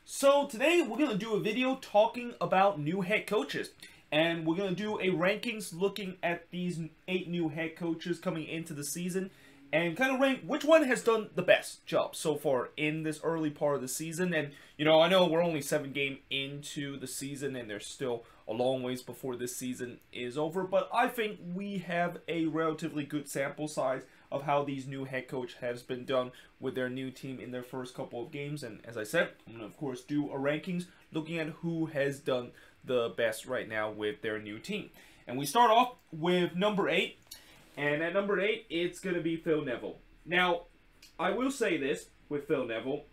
So today we're going to do a video talking about new head coaches. And we're going to do a rankings looking at these 8 new head coaches coming into the season. And kind of rank which one has done the best job so far in this early part of the season. And, you know, I know we're only 7 games into the season and there's still a long ways before this season is over. But I think we have a relatively good sample size of how these new head coach has been done with their new team in their first couple of games. And as I said, I'm going to, of course, do a rankings looking at who has done the best right now with their new team. And we start off with number 8. And at number 8, it's going to be Phil Neville. Now, I will say this with Phil Neville.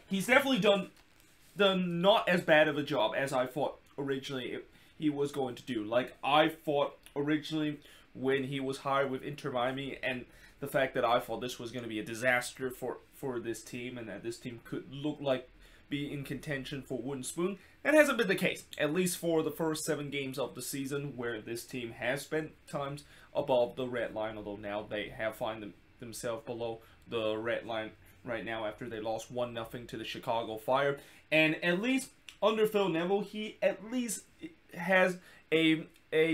He's definitely done not as bad of a job as I thought originally he was going to do. Like, I thought originally when he was hired with Inter Miami, and the fact that I thought this was going to be a disaster for this team, and that this team could look like be in contention for wooden spoon. That hasn't been the case, at least for the first 7 games of the season, where this team has spent times above the red line, although now they have found themselves below the red line right now after they lost 1-0 to the Chicago Fire. And at least under Phil Neville, he at least has a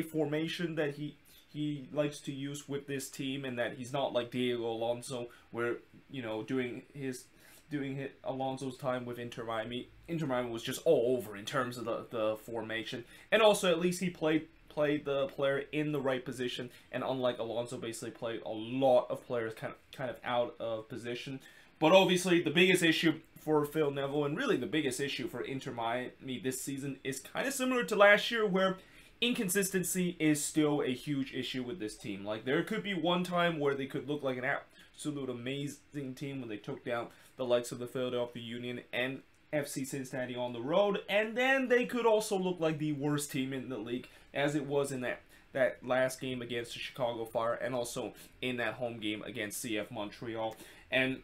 formation that he likes to use with this team, and that he's not like Diego Alonso, where, you know, doing Alonso's time with Inter Miami was just all over in terms of the formation. And also, at least he played the player in the right position, and unlike Alonso, basically played a lot of players kind of out of position. But obviously, the biggest issue for Phil Neville, and really the biggest issue for Inter Miami this season, is kind of similar to last year, where inconsistency is still a huge issue with this team. Like, there could be one time where they could look like an absolute amazing team when they took down the likes of the Philadelphia Union and FC Cincinnati on the road, and then they could also look like the worst team in the league, as it was in that last game against the Chicago Fire, and also in that home game against CF Montreal. And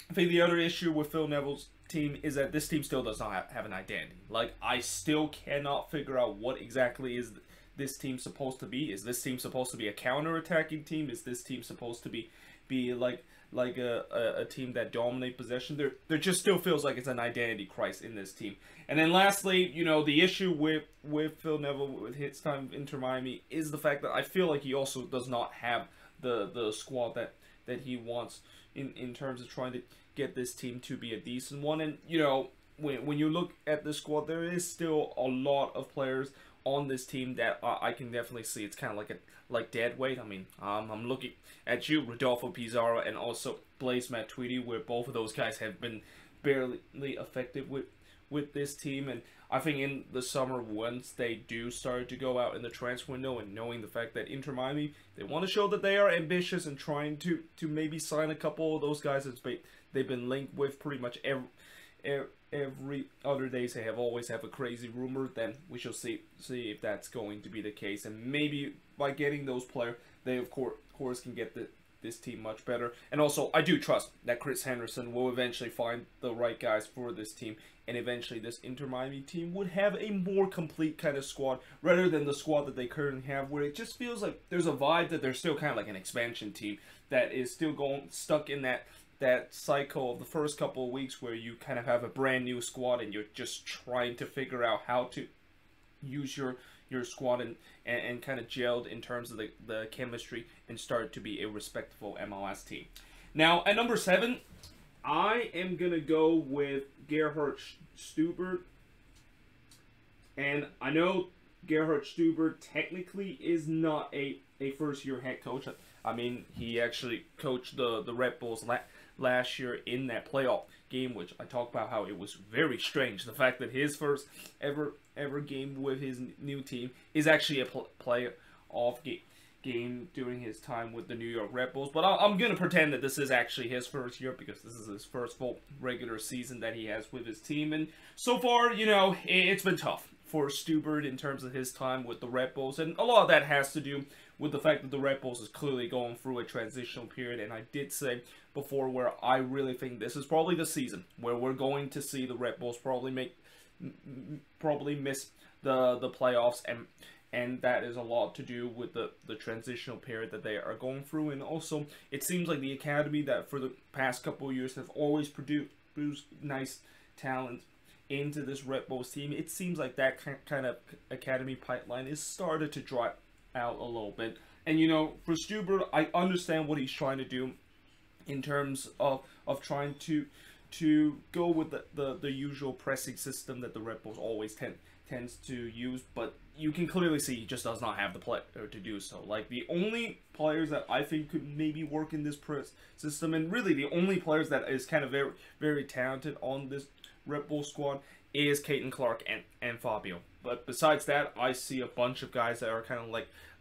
I think the other issue with Phil Neville's team is that this team still does not have an identity. Like, I still cannot figure out what exactly is this team supposed to be. Is this team supposed to be a counter-attacking team? Is this team supposed to be like a team that dominate possession? There just still feels like it's an identity crisis in this team. And then lastly, you know, the issue with Phil Neville with his time in Inter Miami is the fact that I feel like he also does not have the squad that he wants in terms of trying to get this team to be a decent one. And, you know, when you look at the squad, there is still a lot of players on this team that I can definitely see it's kind of like dead weight. I mean, I'm looking at you, Rodolfo Pizarro, and also Blaise Matuidi, where both of those guys have been barely effective with this team. And I think in the summer, once they do start to go out in the transfer window, and knowing the fact that Inter Miami, they want to show that they are ambitious and trying to maybe sign a couple of those guys that they've been linked with pretty much every other day. They always have a crazy rumor. Then we shall see if that's going to be the case, and maybe by getting those players, they of course can get this team much better. And also, I do trust that Chris Henderson will eventually find the right guys for this team, and eventually this Inter Miami team would have a more complete kind of squad, rather than the squad that they currently have, where it just feels like there's a vibe that they're still kind of like an expansion team that is still stuck in that cycle of the first couple of weeks, where you kind of have a brand new squad and you're just trying to figure out how to use your squad and kind of gelled in terms of the chemistry and start to be a respectable MLS team. Now, at number 7, I am going to go with Gerhard Stuber. And I know Gerhard Stuber technically is not a first-year head coach. I mean, he actually coached the Red Bulls last year in that playoff game, which I talked about how it was very strange. The fact that his first ever game with his new team is actually a playoff game during his time with the New York Red Bulls. But I'm going to pretend that this is actually his first year, because this is his first full regular season that he has with his team. And so far, you know, it's been tough for Stuber in terms of his time with the Red Bulls. And a lot of that has to do with the fact that the Red Bulls is clearly going through a transitional period. And I did say before where I really think this is probably the season where we're going to see the Red Bulls probably miss the playoffs, and that is a lot to do with the transitional period that they are going through. And also, it seems like the academy that for the past couple of years have always produced nice talent into this Red Bulls team, it seems like that kind of academy pipeline is started to dry out a little bit. And you know, for Stuber, I understand what he's trying to do in terms of trying to go with the usual pressing system that the Red Bulls always tends to use, but you can clearly see he just does not have the player to do so. Like, the only players that I think could maybe work in this press system, and really the only players that is kind of very, very talented on this Red Bull squad, is Caden Clark and Fabio. But besides that, I see a bunch of guys that are kind of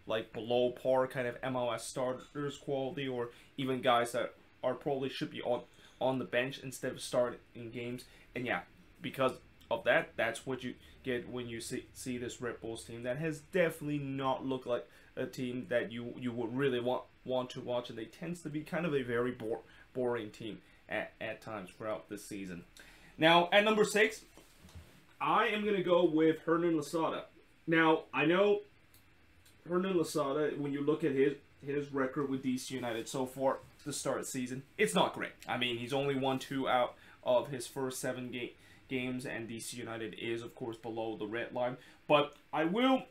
like below par, kind of MLS starters quality, or even guys that are probably should be on the bench instead of starting in games. And yeah, because of that, that's what you get when you see this Red Bulls team that has definitely not looked like a team that you would really want to watch, and they tends to be kind of a very boring team at times throughout this season. Now, at number 6, I am going to go with Hernan Losada. Now, I know Hernan Losada, when you look at his record with DC United so far to start the season, it's not great. I mean, he's only won 2 out of his first 7 games, and DC United is, of course, below the red line. But I will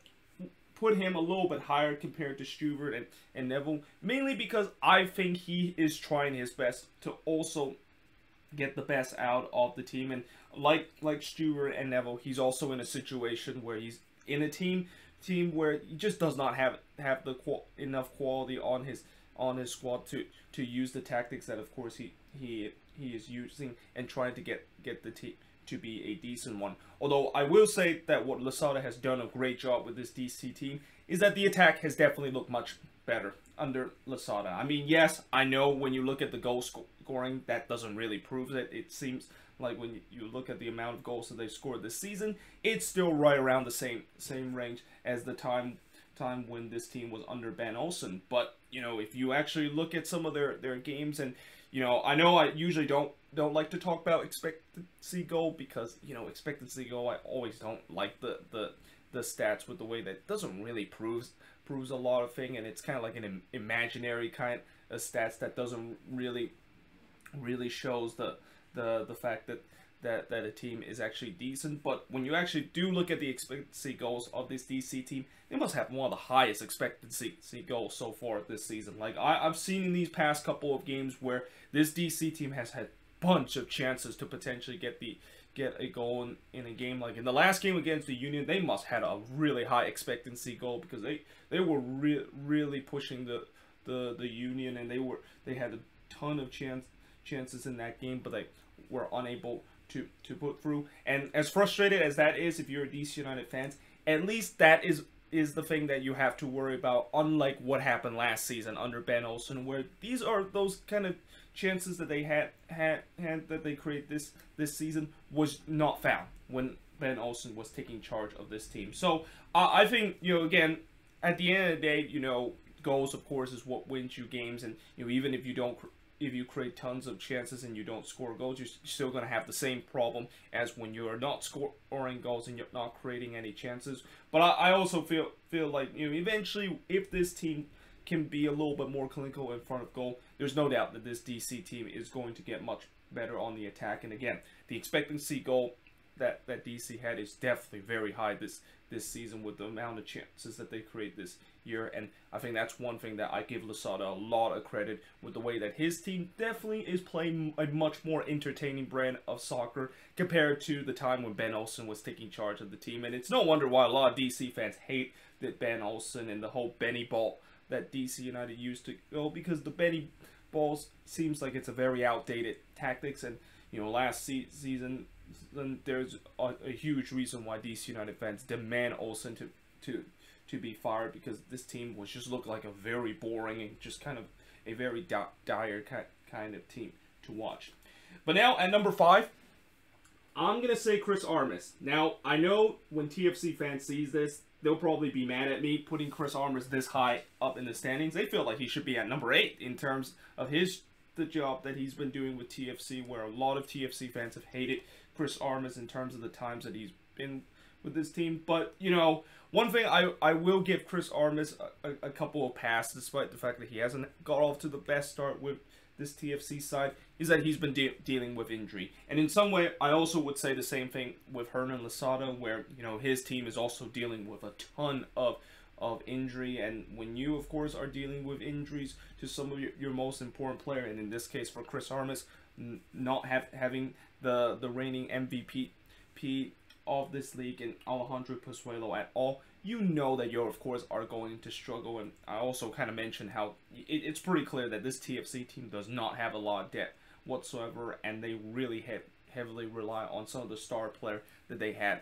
put him a little bit higher compared to Stewart and Neville, mainly because I think he is trying his best to also get the best out of the team. And like Stewart and Neville, he's also in a situation where he's in a team where he just does not have the enough quality on his squad to use the tactics that, of course, he is using and trying to get the team to be a decent one. Although I will say that what Losada has done a great job with this DC team is that the attack has definitely looked much better under Losada. I mean, yes, I know when you look at the goal scoring, that doesn't really prove it. It seems like when you look at the amount of goals that they've scored this season, it's still right around the same range as the time when this team was under Ben Olsen. But you know, if you actually look at some of their games, and you know, I know I usually don't like to talk about expectancy goal, because you know, expectancy goal, I always don't like the stats with the way that doesn't really proves a lot of thing, and it's kind of like an imaginary kind of stats that doesn't really shows the fact that a team is actually decent. But when you actually do look at the expectancy goals of this DC team, they must have one of the highest expectancy goals so far this season. Like, I've seen in these past couple of games where this DC team has had a bunch of chances to potentially get a goal in a game. Like in the last game against the Union, they must have had a really high expectancy goal, because they were really pushing the Union, and they had a ton of chances in that game, but they were unable to put through. And as frustrated as that is, if you're a DC United fans, at least that is the thing that you have to worry about, unlike what happened last season under Ben Olsen, where these are those kind of chances that they had that they created this season was not found when Ben Olsen was taking charge of this team. So I think, you know, again, at the end of the day, you know, goals, of course, is what wins you games, and you know, even if you create tons of chances and you don't score goals, you're still going to have the same problem as when you're not scoring goals and you're not creating any chances. But I also feel like, you know, eventually, if this team can be a little bit more clinical in front of goal, there's no doubt that this DC team is going to get much better on the attack. And again, the expectancy goal that DC had is definitely very high this season with the amount of chances that they create this year. And I think that's one thing that I give Losada a lot of credit, with the way that his team definitely is playing a much more entertaining brand of soccer compared to the time when Ben Olsen was taking charge of the team. And it's no wonder why a lot of DC fans hate that Ben Olsen and the whole Benny ball that DC United used to go, because the Benny balls seems like it's a very outdated tactics. And you know, last season, there's a huge reason why DC United fans demand Olsen to be fired, because this team was just looked like a very boring and just kind of a very dire kind of team to watch. But now at number 5, I'm gonna say Chris Armas. Now I know when TFC fans sees this, they'll probably be mad at me putting Chris Armas this high up in the standings. They feel like he should be at number 8 in terms of the job that he's been doing with TFC, where a lot of TFC fans have hated Chris Armas in terms of the times that he's been with this team. But you know, one thing I will give Chris Armas a couple of passes, despite the fact that he hasn't got off to the best start with this TFC side is that he's been dealing with injury. And in some way, I also would say the same thing with Hernan Losada, where, you know, his team is also dealing with a ton of injury. And when you, of course, are dealing with injuries to some of your most important player, and in this case for Chris Armas, not having the reigning MVP of this league and Alejandro Pozuelo at all, you know that you, of course, are going to struggle. And I also kind of mentioned how it's pretty clear that this TFC team does not have a lot of depth whatsoever, and they really heavily rely on some of the star player that they had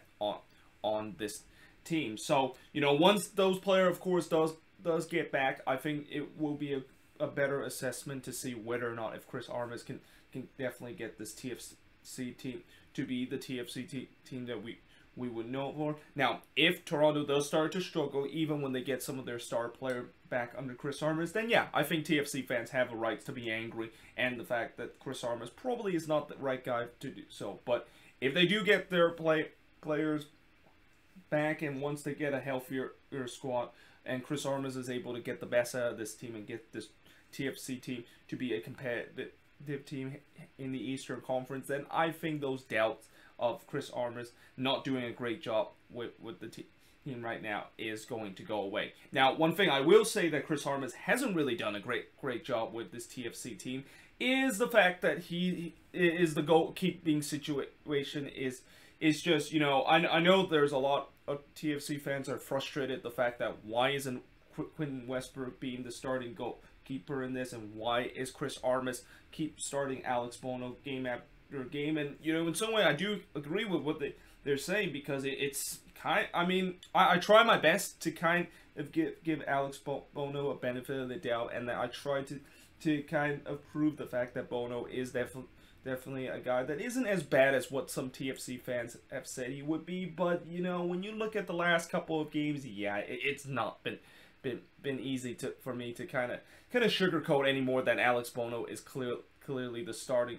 on this team. So, you know, once those player, of course, does get back, I think it will be a better assessment to see whether or not if Chris Armas can definitely get this TFC team to be the TFC team that we would know for. Now, if Toronto does start to struggle, even when they get some of their star player back under Chris Armas, then yeah, I think TFC fans have a right to be angry, and the fact that Chris Armas probably is not the right guy to do so. But if they do get their players back, and once they get a healthier squad, and Chris Armas is able to get the best out of this team and get this TFC team to be a competitive team in the Eastern Conference, then I think those doubts of Chris Armas not doing a great job with the team right now is going to go away. Now, one thing I will say that Chris Armas hasn't really done a great job with this TFC team is the fact that he is the goalkeeping situation is just, you know, I know there's a lot of TFC fans are frustrated the fact that why isn't Quentin Westbrook being the starting goalkeeper in this, and why is Chris Armas keep starting Alex Bono game after game. And, you know, in some way I do agree with what they're saying, because it's kind, I mean, I try my best to kind of give Alex Bono a benefit of the doubt, and that I try to kind of prove the fact that Bono is definitely a guy that isn't as bad as what some TFC fans have said he would be. But, you know, when you look at the last couple of games, yeah, it's not been easy for me to kind of sugarcoat any more than Alex Bono is clearly the starting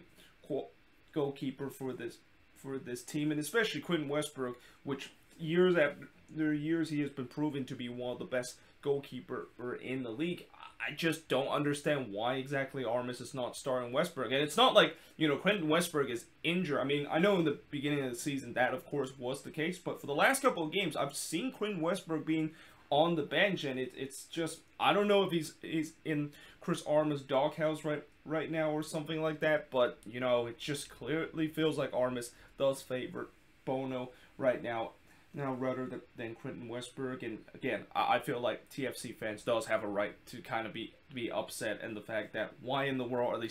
goalkeeper for this team, and especially Quentin Westbrook, which years after years he has been proven to be one of the best goalkeeper in the league. I just don't understand why exactly Armas is not starting Westbrook. And it's not like, you know, Quentin Westbrook is injured. I mean, I know in the beginning of the season that, of course, was the case, but for the last couple of games, I've seen Quentin Westbrook being on the bench, and it's just, I don't know if he's in Chris Armas' doghouse right now or something like that, but, you know, it just clearly feels like Armas does favor Bono right now rather than Quentin Westbrook. And again, I feel like TFC fans does have a right to kind of be upset, and the fact that why in the world are they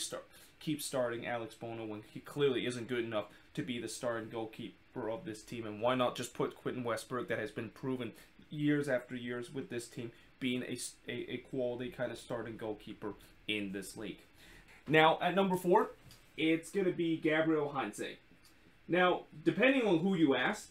keep starting Alex Bono when he clearly isn't good enough to be the starting goalkeeper of this team, and why not just put Quentin Westbrook, that has been proven years after years with this team being a quality kind of starting goalkeeper in this league. Now, at number 4, it's going to be Gabriel Heinze. Now, depending on who you ask,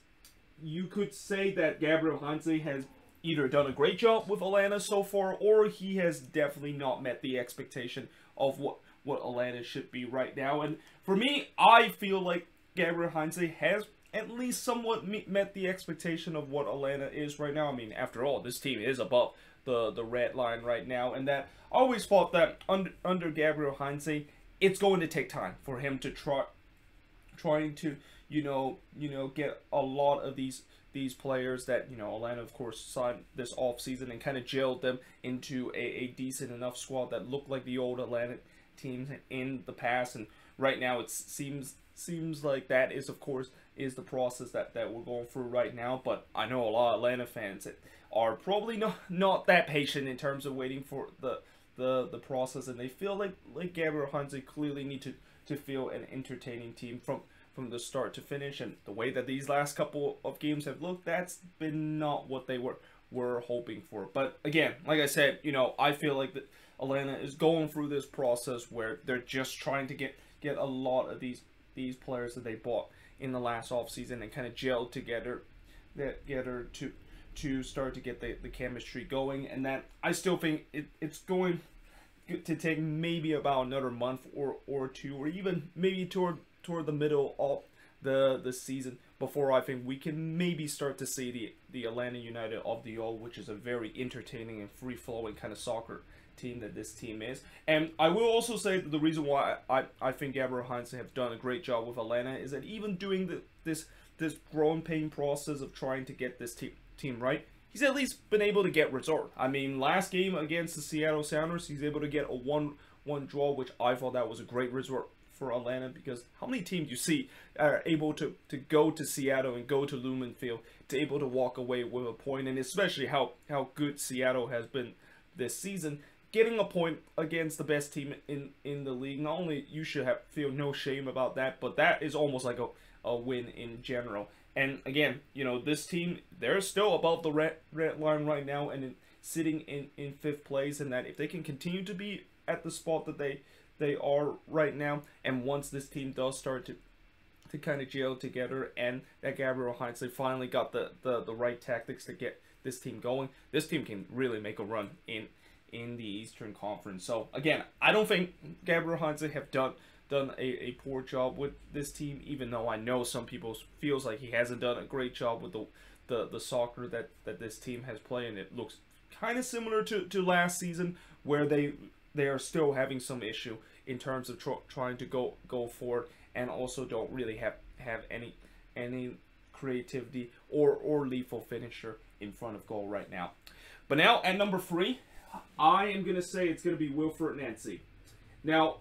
you could say that Gabriel Heinze has either done a great job with Atlanta so far, or he has definitely not met the expectation of what Atlanta should be right now. And for me, I feel like Gabriel Heinze has at least somewhat met the expectation of what Atlanta is right now. I mean, after all, this team is above the red line right now, and that I always thought that under Gabriel Heinze, it's going to take time for him to trying to you know get a lot of these players that, you know, Atlanta of course signed this offseason and kind of jailed them into a decent enough squad that looked like the old Atlanta teams in the past. And right now it seems like that is, of course, is the process that we're going through right now. But I know a lot of Atlanta fans that are probably not that patient in terms of waiting for the process, and they feel like Gabriel Heinze clearly need to feel an entertaining team from the start to finish. And the way that these last couple of games have looked, that's been not what they were hoping for. But again, like I said, you know, I feel like that Atlanta is going through this process where they're just trying to get a lot of these players that they bought in the last offseason and kind of gel together to start to get the chemistry going. And that I still think it's going to take maybe about another month or two, or even maybe toward the middle of the season before I think we can maybe start to see the Atlanta United of the old, which is a very entertaining and free-flowing kind of soccer team that this team is. And I will also say that the reason why I think Gabriel Heinze have done a great job with Atlanta is that even doing this growing pain process of trying to get this team right, he's at least been able to get result. I mean, last game against the Seattle Sounders, he's able to get a 1-1 draw, which I thought that was a great result for Atlanta, because how many teams you see are able to go to Seattle and go to Lumen Field to able to walk away with a point, and especially how good Seattle has been this season. Getting a point against the best team in the league, not only you should feel no shame about that, but that is almost like a win in general. And again, you know, this team, they're still above the red line right now and sitting in 5th place, and that if they can continue to be at the spot that they are right now, and once this team does start to kind of gel together, and that Gabriel Heinze, they finally got the right tactics to get this team going, this team can really make a run in the Eastern Conference. So again, I don't think Gabriel Heinze have done a poor job with this team, even though I know some people feels like he hasn't done a great job with the soccer that this team has played, and it looks kind of similar to last season, where they are still having some issue in terms of trying to go forward, and also don't really have any creativity or lethal finisher in front of goal right now. But now at number 3, I am going to say it's going to be Wilfried Nancy. Now,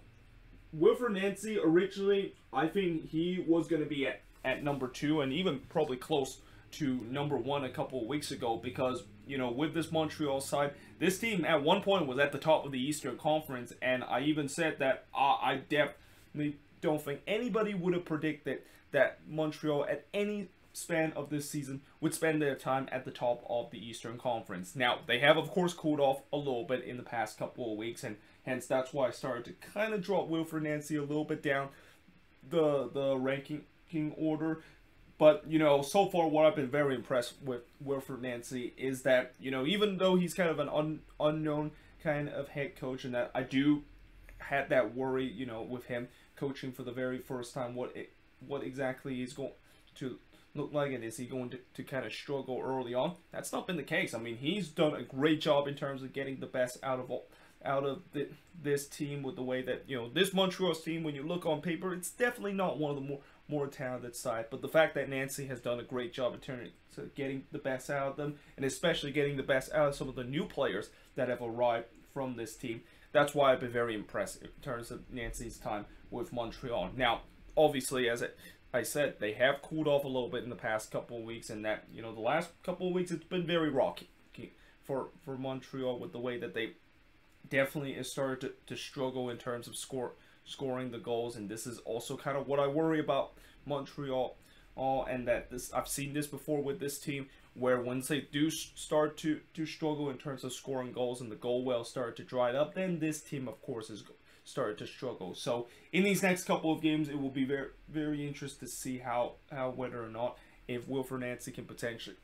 Wilfried Nancy, originally, I think he was going to be at number 2, and even probably close to number 1 a couple of weeks ago, because, you know, with this Montreal side, this team at one point was at the top of the Eastern Conference, and I even said that I definitely don't think anybody would have predicted that Montreal at any span of this season would spend their time at the top of the Eastern Conference. Now, they have, of course, cooled off a little bit in the past couple of weeks, and hence that's why I started to kind of drop Wilfried Nancy a little bit down the ranking order. But, you know, so far what I've been very impressed with Wilfried Nancy is that, you know, even though he's kind of an unknown kind of head coach, and that I do had that worry, you know, with him coaching for the very first time, what exactly he's going to look like, and is he going to kind of struggle early on? That's not been the case. I mean, he's done a great job in terms of getting the best out of this team, with the way that, you know, this Montreal team, when you look on paper, it's definitely not one of the more talented side, but the fact that Nancy has done a great job in turning to getting the best out of them, and especially getting the best out of some of the new players that have arrived from this team, that's why I've been very impressed in terms of Nancy's time with Montreal. Now, obviously, as I said, they have cooled off a little bit in the past couple of weeks, and that, you know, the last couple of weeks it's been very rocky for Montreal, with the way that they definitely has started to struggle in terms of scoring the goals, and this is also kind of what I worry about Montreal, and that I've seen this before with this team, where once they do start to struggle in terms of scoring goals and the goal well start to dry up, then this team, of course, is started to struggle. So in these next couple of games, it will be very, very interesting to see how whether or not if Wilfried Nancy can potentially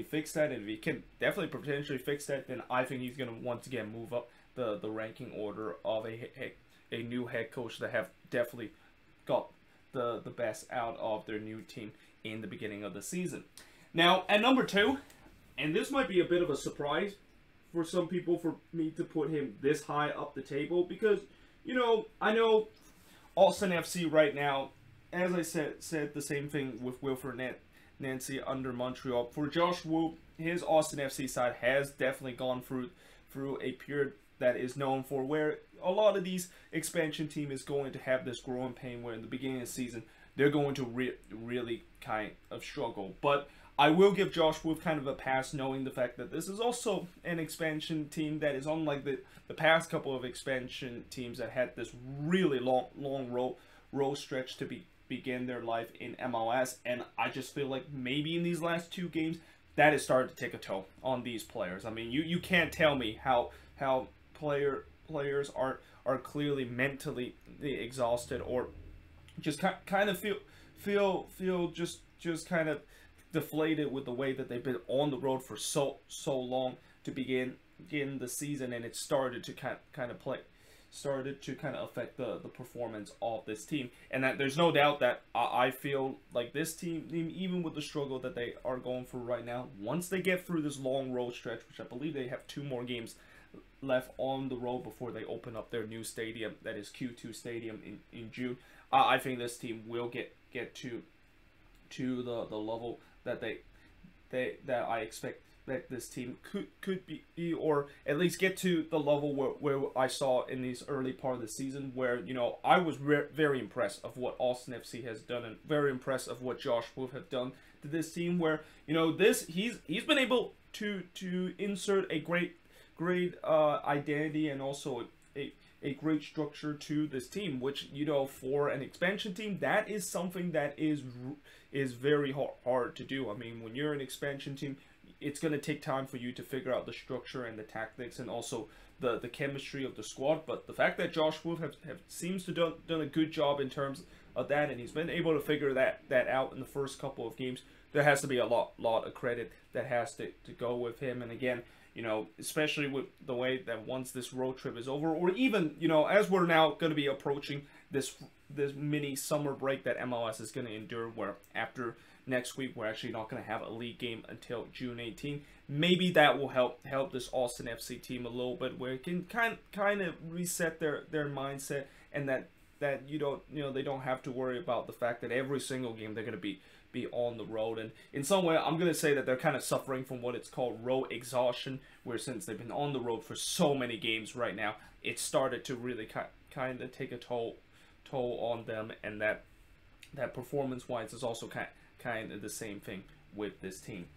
fix that, and if he can definitely potentially fix that, then I think he's going to once again move up the ranking order of a new head coach that have definitely got the best out of their new team in the beginning of the season. Now, at number 2, and this might be a bit of a surprise for some people for me to put him this high up the table, because, you know, I know Austin FC right now, as I said the same thing with Wilfried Nancy under Montreal. For Josh Wu, his Austin FC side has definitely gone through a period that is known for, where a lot of these expansion team is going to have this growing pain, where in the beginning of the season they're going to really kind of struggle. But I will give Josh Wolf kind of a pass, knowing the fact that this is also an expansion team that is unlike the past couple of expansion teams that had this really long road stretch to begin their life in MLS. And I just feel like maybe in these last 2 games that has started to take a toll on these players. I mean, you can't tell me how players are clearly mentally exhausted, or just kind of feel just kind of deflated with the way that they've been on the road for so long to begin the season, and it started to kind of affect the performance of this team. And that there's no doubt that I feel like this team, even with the struggle that they are going through right now, once they get through this long road stretch, which I believe they have 2 more games left on the road before they open up their new stadium, that is Q2 Stadium in June. I think this team will get to the level that that I expect that this team could be, or at least get to the level where I saw in these early part of the season, where, you know, I was very impressed of what Austin FC has done, and very impressed of what Josh Wolf have done to this team, where, you know, he's been able to insert a great identity and also a great structure to this team, which, you know, for an expansion team, that is something that is very hard to do. I mean, when you're an expansion team, it's going to take time for you to figure out the structure and the tactics and also the chemistry of the squad. But the fact that Josh Wolf seems to done a good job in terms of that, and he's been able to figure that out in the first couple of games, there has to be a lot of credit that has to go with him. And again, you know, especially with the way that once this road trip is over, or even, you know, as we're now going to be approaching this mini summer break that MLS is going to endure, where after next week we're actually not going to have a league game until June 18. Maybe that will help this Austin FC team a little bit, where it can kind of reset their mindset, and that they don't have to worry about the fact that every single game they're going to be on the road. And in some way, I'm going to say that they're kind of suffering from what it's called road exhaustion, where since they've been on the road for so many games right now, it started to really kind of take a toll on them, and that performance-wise is also kind of the same thing with this team.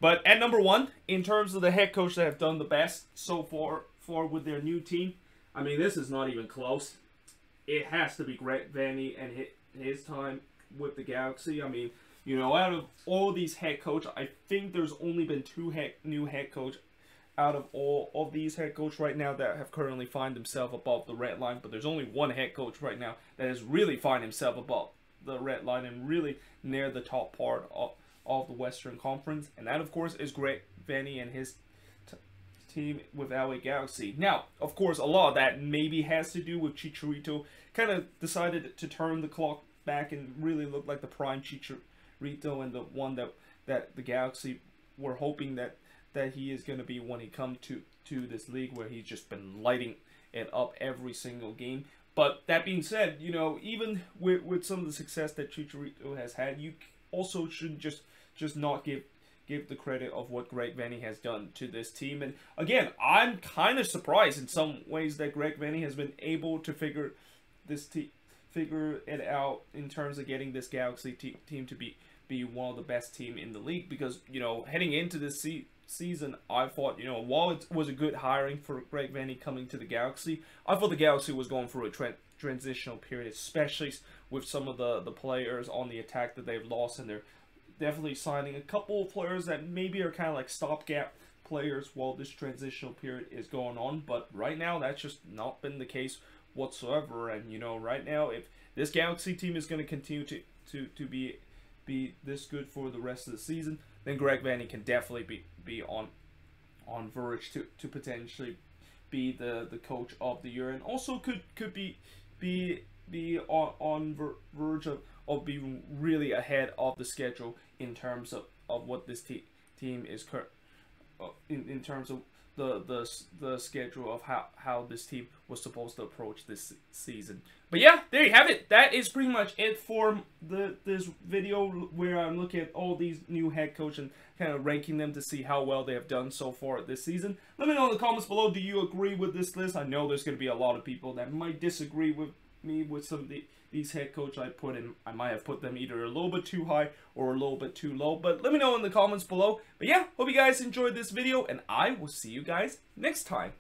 But at number one, in terms of the head coach that have done the best so far with their new team, I mean, this is not even close. It has to be Greg Vanney and his time with the Galaxy. I mean, you know, out of all these head coach, I think there's only been two new head coach out of all of these head coach right now that have currently find themselves above the red line. But there's only one head coach right now that has really find himself above the red line and really near the top part of the Western Conference. And that, of course, is Greg Vanney and his team with LA Galaxy. Now, of course, a lot of that maybe has to do with Chicharito kind of decided to turn the clock back and really look like the prime Chicharito, and the one that the Galaxy were hoping that he is going to be when he comes to this league, where he's just been lighting it up every single game. But that being said, you know, even with some of the success that Chicharito has had, you also shouldn't just not give the credit of what Greg Vanney has done to this team. And again, I'm kind of surprised in some ways that Greg Vanney has been able to figure it out in terms of getting this Galaxy team to be one of the best team in the league. Because, you know, heading into this season, I thought, you know, while it was a good hiring for Greg Vanney coming to the Galaxy, I thought the Galaxy was going through a transitional period, especially with some of the players on the attack that they've lost, and they're definitely signing a couple of players that maybe are kind of like stopgap players while this transitional period is going on. But right now, that's just not been the case whatsoever. And, you know, right now, if this Galaxy team is going to continue to be this good for the rest of the season, then Greg Vanney can definitely be on verge to potentially be the coach of the year, and also could be on verge of being really ahead of the schedule in terms of what this team is in terms of the schedule of how this team was supposed to approach this season. But yeah, there you have it. That is pretty much it for this video, where I'm looking at all these new head coaches and kind of ranking them to see how well they have done so far this season. Let me know in the comments below, do you agree with this list? I know there's going to be a lot of people that might disagree with me with some of these head coaches I put in. I might have put them either a little bit too high or a little bit too low, but let me know in the comments below. But yeah, hope you guys enjoyed this video, and I will see you guys next time.